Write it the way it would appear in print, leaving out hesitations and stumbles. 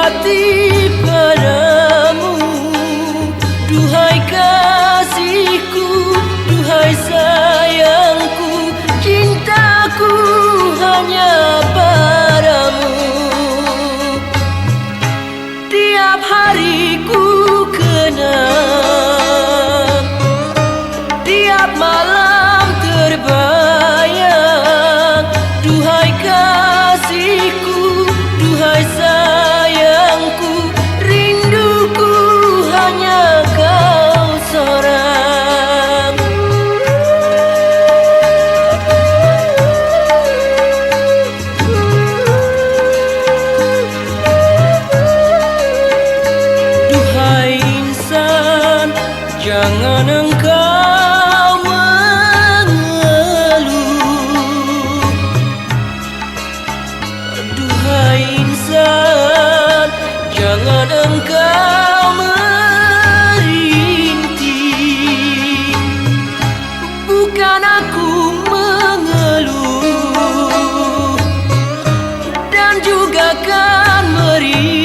hati padamu. Duhai kasihku, duhai sayangku, cintaku hanya padamu. Tiap hari ku kenang, tiap malam terbayang. Duhai kasihku, duhai sayangku, rinduku hanya kau seorang. Duhai insan, jangan engkau mengeluh. Duhai insan, jangan engkau merintih. Bukan aku mengeluh dan juga kan merintih.